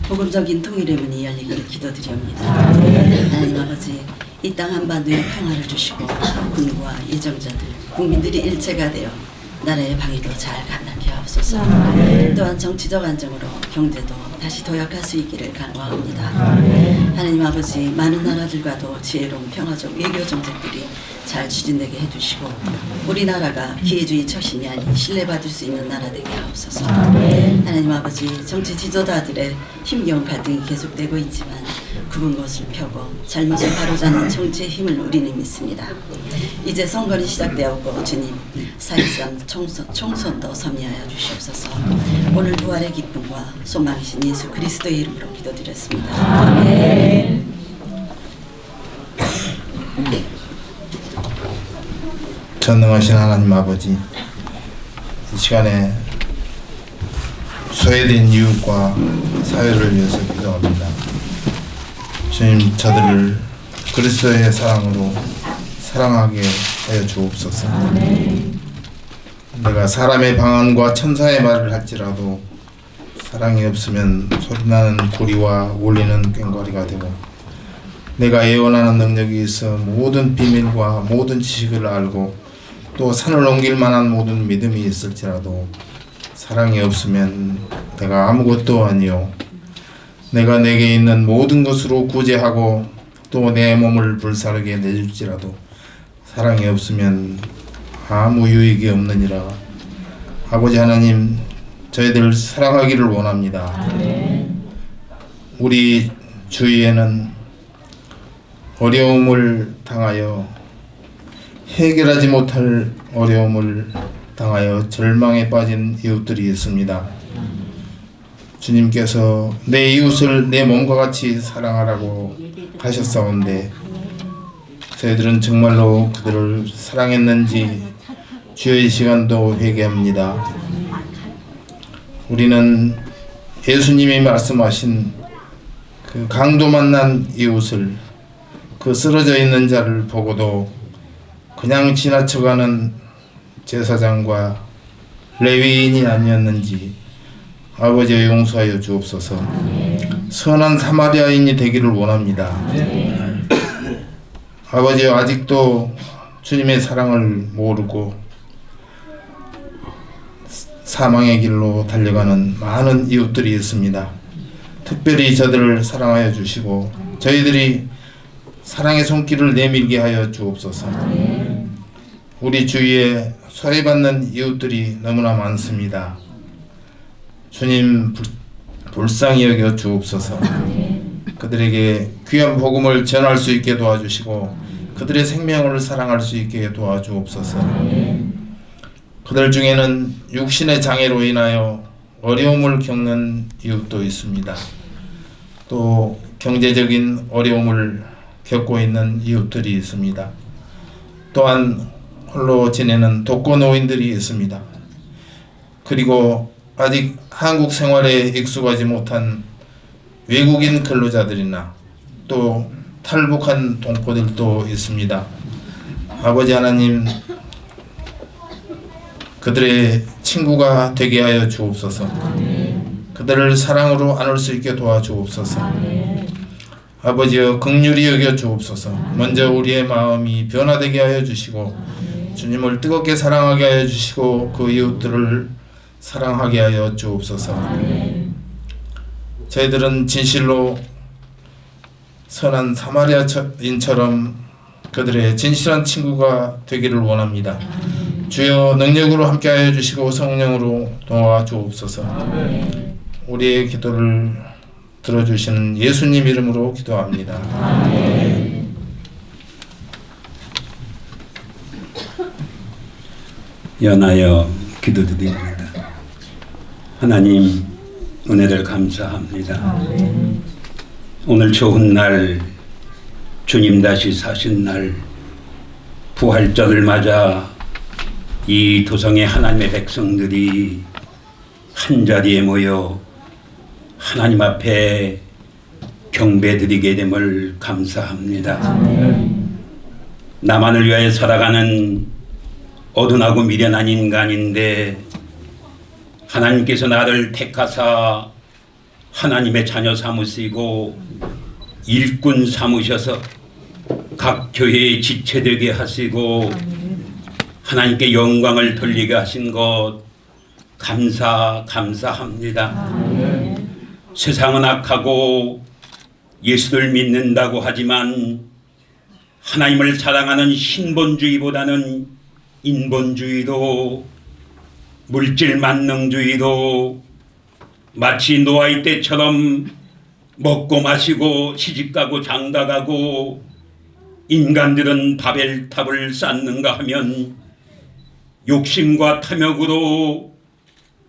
복음적인 통일의 문이 열리기를 기도드립니다. 하나님 아버지, 이 땅 한반도에 평화를 주시고 군과 예정자들, 국민들이 일체가 되어 나라의 방위도 잘 감당케 하옵소서. 또한 정치적 안정으로 경제도 다시 도약할 수 있기를 간구합니다. 하나님 아버지, 많은 나라들과도 지혜로운 평화적 외교 정책들이 잘 추진되게 해주시고 우리나라가 기회주의 처신이 아닌 신뢰받을 수 있는 나라 되게 하옵소서. 하나님 아버지, 정치 지도자들의 힘겨운 갈등이 계속되고 있지만 굽은 것을 펴고 잘못을 바로잡는 정치의 힘을 우리는 믿습니다. 이제 선거는 시작되었고 주님, 사실상 총선도 섭리하여 주시옵소서. 오늘 부활의 기쁨과 소망이신 예수 그리스도의 이름으로 기도드렸습니다. 아멘. 전능하신 하나님 아버지, 이 시간에 소외된 이웃과 사회를 위해서 기도합니다. 주님, 저들을 그리스도의 사랑으로 사랑하게 하여 주옵소서. 내가 사람의 방언과 천사의 말을 할지라도 사랑이 없으면 소리나는 구리와 울리는 꽹과리가 되고, 내가 예언하는 능력이 있어 모든 비밀과 모든 지식을 알고 또 산을 옮길 만한 모든 믿음이 있을지라도 사랑이 없으면 내가 아무것도 아니요, 내가 내게 있는 모든 것으로 구제하고 또 내 몸을 불사르게 내줄지라도 사랑이 없으면 아무 유익이 없느니라. 아버지 하나님, 저희들 사랑하기를 원합니다. 우리 주위에는 어려움을 당하여 해결하지 못할 어려움을 당하여 절망에 빠진 이웃들이 있습니다. 주님께서 내 이웃을 내 몸과 같이 사랑하라고 하셨사온데 저희들은 정말로 그들을 사랑했는지 주의 시간도 회개합니다. 우리는 예수님이 말씀하신 그 강도 만난 이웃을, 그 쓰러져 있는 자를 보고도 그냥 지나쳐가는 제사장과 레위인이 아니었는지 아버지 용서하여 주옵소서. 선한 사마리아인이 되기를 원합니다. 아버지, 아직도 주님의 사랑을 모르고 사망의 길로 달려가는 많은 이웃들이 있습니다. 특별히 저들을 사랑하여 주시고 저희들이 사랑의 손길을 내밀게 하여 주옵소서. 우리 주위에 소외받는 이웃들이 너무나 많습니다. 주님, 불쌍히 여겨 주옵소서. 그들에게 귀한 복음을 전할 수 있게 도와주시고 그들의 생명을 사랑할 수 있게 도와주옵소서. 그들 중에는 육신의 장애로 인하여 어려움을 겪는 이웃도 있습니다. 또 경제적인 어려움을 겪고 있는 이웃들이 있습니다. 또한 홀로 지내는 독거노인들이 있습니다. 그리고 아직 한국 생활에 익숙하지 못한 외국인 근로자들이나 또 탈북한 동포들도 있습니다. 아버지 하나님, 그들의 친구가 되게 하여 주옵소서. 그들을 사랑으로 안을 수 있게 도와주옵소서. 아버지여, 긍휼히 여겨 주옵소서. 먼저 우리의 마음이 변화되게 하여 주시고 주님을 뜨겁게 사랑하게 하여 주시고 그 이웃들을 사랑하게 하여 주옵소서. 저희들은 진실로 선한 사마리아인처럼 그들의 진실한 친구가 되기를 원합니다. 주여, 능력으로 함께하여 주시고 성령으로 도와주옵소서. 우리의 기도를 들어주시는 예수님 이름으로 기도합니다. 연하여 기도드립니다. 하나님, 은혜를 감사합니다. 오늘 좋은 날, 주님 다시 사신 날, 부활절을 맞아 이 도성의 하나님의 백성들이 한자리에 모여 하나님 앞에 경배드리게 됨을 감사합니다. 나만을 위하여 살아가는 어둔하고 미련한 인간인데 하나님께서 나를 택하사 하나님의 자녀 삼으시고 일꾼 삼으셔서 각 교회에 지체되게 하시고 하나님께 영광을 돌리게 하신 것 감사합니다. 세상은 악하고 예수를 믿는다고 하지만 하나님을 사랑하는 신본주의보다는 인본주의도 물질 만능주의도 마치 노아의 때처럼 먹고 마시고 시집가고 장가가고 인간들은 바벨탑을 쌓는가 하면 욕심과 탐욕으로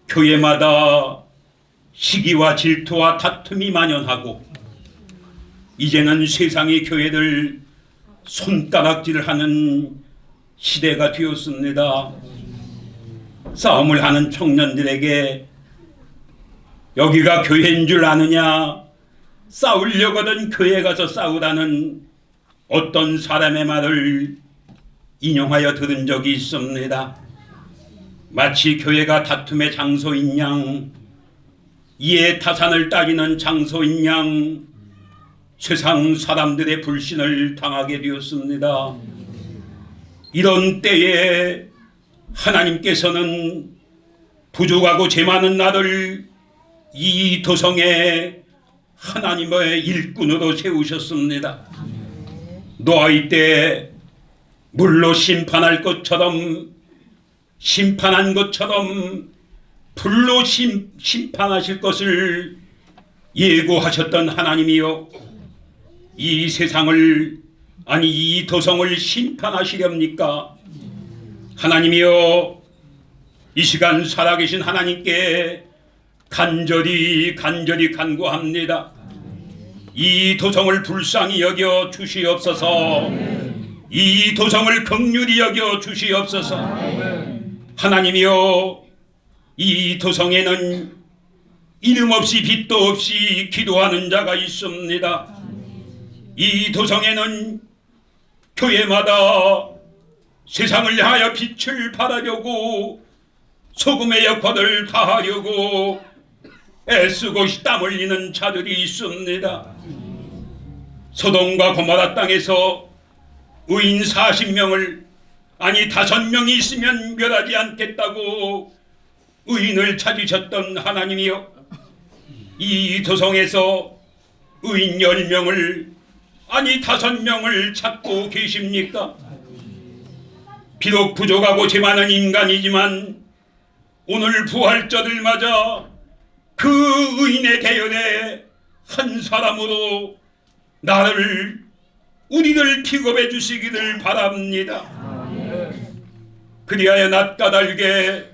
교회마다 시기와 질투와 다툼이 만연하고 이제는 세상의 교회들 손가락질하는 시대가 되었습니다. 싸움을 하는 청년들에게 여기가 교회인 줄 아느냐, 싸우려거든 교회 가서 싸우라는 어떤 사람의 말을 인용하여 들은 적이 있습니다. 마치 교회가 다툼의 장소인 양, 이해 타산을 따지는 장소인 양 세상 사람들의 불신을 당하게 되었습니다. 이런 때에 하나님께서는 부족하고 죄 많은 나를 이 도성에 하나님의 일꾼으로 세우셨습니다. 노아의 때 물로 심판할 것처럼 심판한 것처럼 불로 심판하실 것을 예고하셨던 하나님이여, 이 세상을 아니 이 도성을 심판하시렵니까? 하나님이여, 이 시간 살아계신 하나님께 간절히 간구합니다. 이 도성을 불쌍히 여겨 주시옵소서. 이 도성을 긍휼히 여겨 주시옵소서. 하나님이여, 이 도성에는 이름 없이 빛도 없이 기도하는 자가 있습니다. 이 도성에는 교회마다 세상을 향하여 빛을 발하려고 소금의 역할을 다하려고 애쓰고 땀 흘리는 자들이 있습니다. 소돔과 고모라 땅에서 의인 40명을 아니 5명이 있으면 멸하지 않겠다고 의인을 찾으셨던 하나님이여, 이 도성에서 의인 10명을 아니 5명을 찾고 계십니까? 비록 부족하고 죄 많은 인간이지만 오늘 부활절을 맞아 그 의인의 대열에 한 사람으로 우리를 픽업해 주시기를 바랍니다. 그리하여 낮과 달게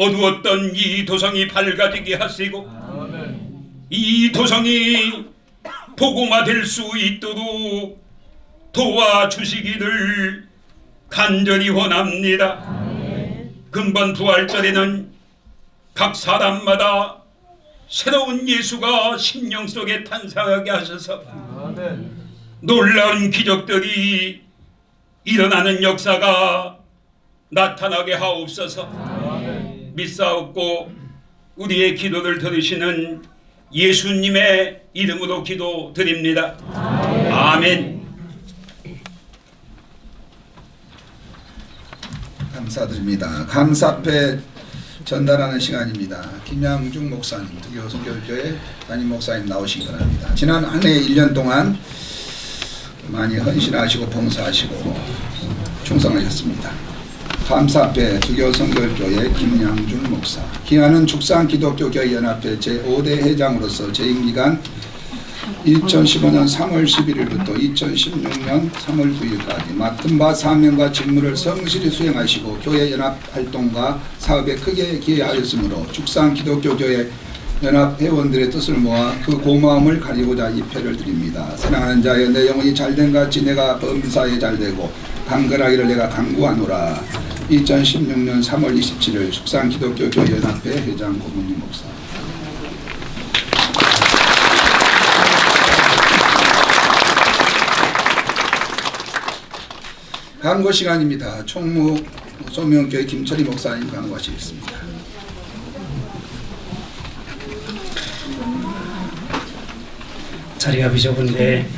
어두웠던 이 도성이 밝아지게 하시고 이 도성이 복음화 될 수 있도록 도와주시기를 간절히 원합니다. 금번 부활절에는 각 사람마다 새로운 예수가 심령 속에 탄생하게 하셔서 놀라운 기적들이 일어나는 역사가 나타나게 하옵소서. 믿사옵고 우리의 기도를 들으시는 예수님의 이름으로 기도드립니다. 아멘. 감사드립니다. 감사패 전달하는 시간입니다. 김양중 목사님, 두교 선교교회 담임 목사님 나오시기 바랍니다. 지난 한 해 1년 동안 많이 헌신하시고 봉사하시고 충성하셨습니다. 감사패 두교 선교교회 김양중 목사. 기한은 축산기독교교회 연합회 제5대 회장으로서 재임기간 2015년 3월 11일부터 2016년 3월 9일까지 맡은 바 사명과 직무를 성실히 수행하시고 교회 연합 활동과 사업에 크게 기여하였으므로 축산기독교교회 연합 회원들의 뜻을 모아 그 고마움을 가리고자 이 표를 드립니다. 사랑하는 자여, 내 영혼이 잘된 같이 내가 범사에 잘되고 강건하기를 내가 강구하노라. 2016년 3월 27일 축산기독교교회 연합회 회장 고문희 목사. 강고 시간입니다. 총무 소명교회 김철희 목사님 강구하시겠습니다. 자리가 비좁은데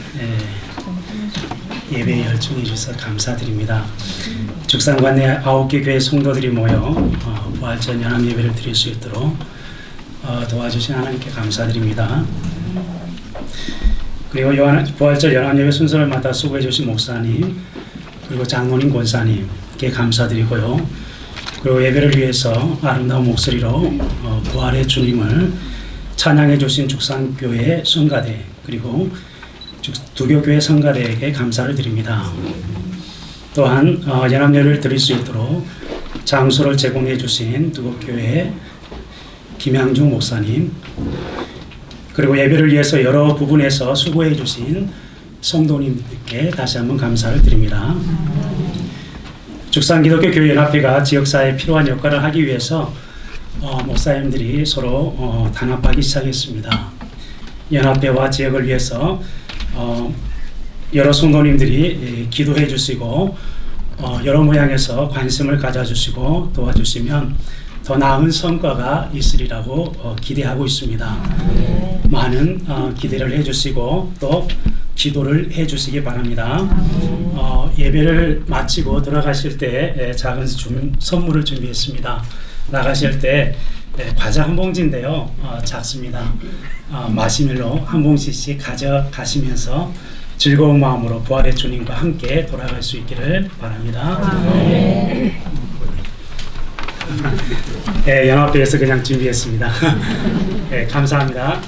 예배에 열중해 주셔서 감사드립니다. 죽산관 내 9개 교회 성도들이 모여 부활절 연합 예배를 드릴 수 있도록 도와주신 하나님께 감사드립니다. 그리고 부활절 연합 예배 순서를 맡아 수고해 주신 목사님, 그리고 장로님, 권사님께 감사드리고요. 그리고 예배를 위해서 아름다운 목소리로 부활의 주님을 찬양해 주신 죽산교회 성가대, 그리고 두교교회 성가대에게 감사를 드립니다. 또한 연합예배를 드릴 수 있도록 장소를 제공해 주신 두교교회 김양중 목사님, 그리고 예배를 위해서 여러 부분에서 수고해 주신 성도님들께 다시 한번 감사를 드립니다. 죽산기독교교회연합회가 지역사회에 필요한 역할을 하기 위해서 목사님들이 서로 단합하기 시작했습니다. 연합회와 지역을 위해서 여러 성도님들이 기도해 주시고 여러 모양에서 관심을 가져주시고 도와주시면 더 나은 성과가 있으리라고 기대하고 있습니다. 많은 기대를 해주시고 또 기도를 해주시기 바랍니다. 예배를 마치고 돌아가실 때 작은 선물을 준비했습니다. 나가실 때 과자 한 봉지인데요, 작습니다. 마시멜로 한 봉지씩 가져가시면서 즐거운 마음으로 부활의 주님과 함께 돌아갈 수 있기를 바랍니다. 연합회에서 그냥 준비했습니다. 감사합니다.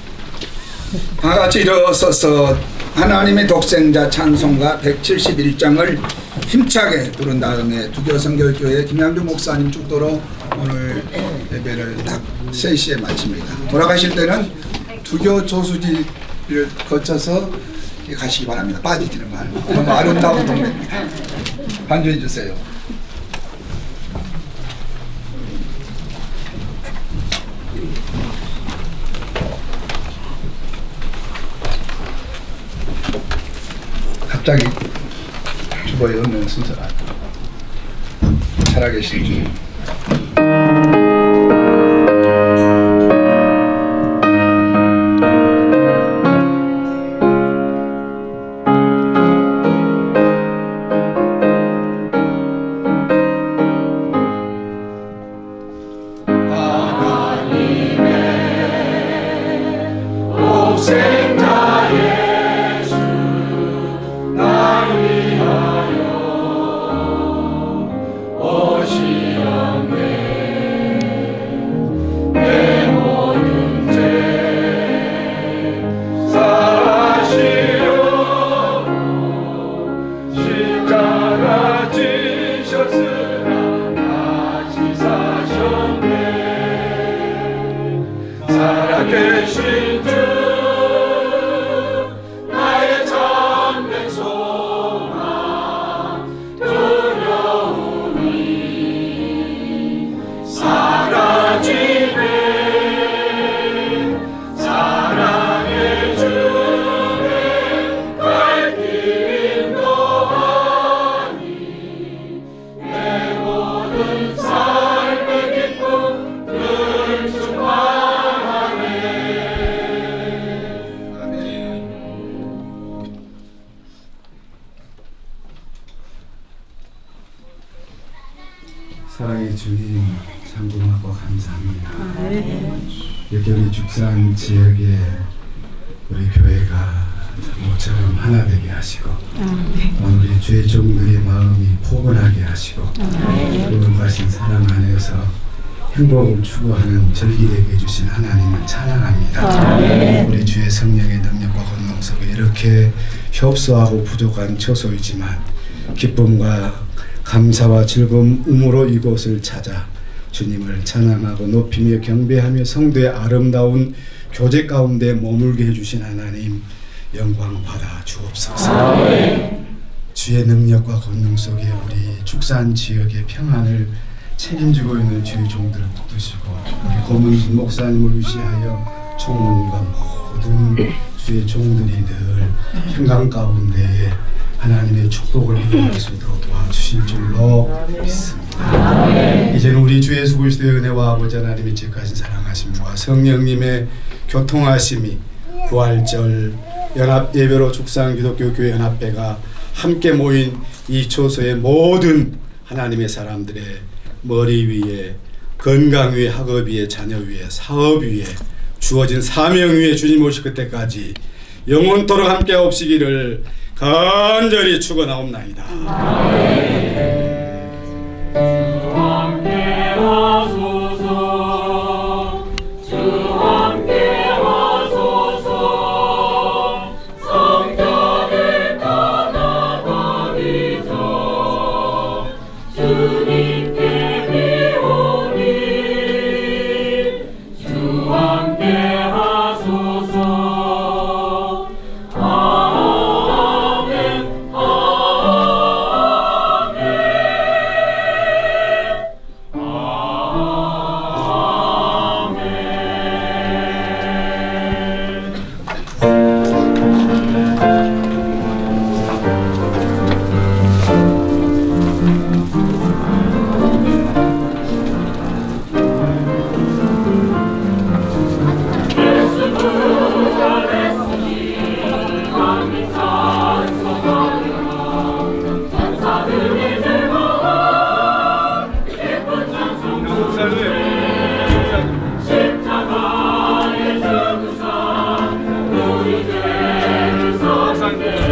다 같이 일어서서 하나님의 독생자 찬송가 171장을 힘차게 부른 다음에 두교성결교회 김양주 목사님 축도로 오늘 예배를 딱 3시에 마칩니다. 돌아가실 때는 두교 조수지를 거쳐서 가시기 바랍니다. 빠지지는 말고. 너무 아름다운 동네입니다. 반주해 주세요. 갑자기 주보에 없는 순서라. 살아계신 주. 십자가 지셨으나 다시 사셨네. 살아계신 주 나의 참된 소망 두려움이 사라지네 사랑의 주의 갈길 인도하니 내 모든 삶의 기쁨 늘 충만하네. 아멘. 사랑의 주님 참고하고 감사합니다. 이렇게 우리 죽산 지역에 우리 교회가 모처럼 하나 되게 하시고 우리 주의 종들의 마음이 포근하게 하시고 거룩하신 사랑 안에서 행복을 추구하는 절기되게 해주신 하나님을 찬양합니다. 우리 주의 성령의 능력과 권능 속에 이렇게 협소하고 부족한 처소이지만 기쁨과 감사와 즐거움으로 이곳을 찾아 주님을 찬양하고 높이며 경배하며 성도의 아름다운 교제 가운데 머물게 해주신 하나님 영광 받아 주옵소서. 주의 능력과 권능 속에 우리 축산 지역의 평안을 책임지고 있는 주의 종들을 붙드시고 우리 고문진 목사님을 위시하여 총무님과 모든 주의 종들이 늘 평강 가운데에 하나님의 축복을 이루어갈 수 있도록 도와주실 줄로 믿습니다. 이제는 우리 주 예수 그리스도의 은혜와 아버지 하나님의 지극하신 사랑하심과 성령님의 교통하심이 부활절 연합 예배로 죽상 기독교 교회 연합회가 함께 모인 이 초소의 모든 하나님의 사람들의 머리 위에 건강 위에 학업 위에 자녀 위에 사업 위에 주어진 사명 위에 주님 오실 그때까지 영원토록 함께 없시기를 간절히 축원하옵나이다. 십자가의 그 상 우리 죄를 쏟았네.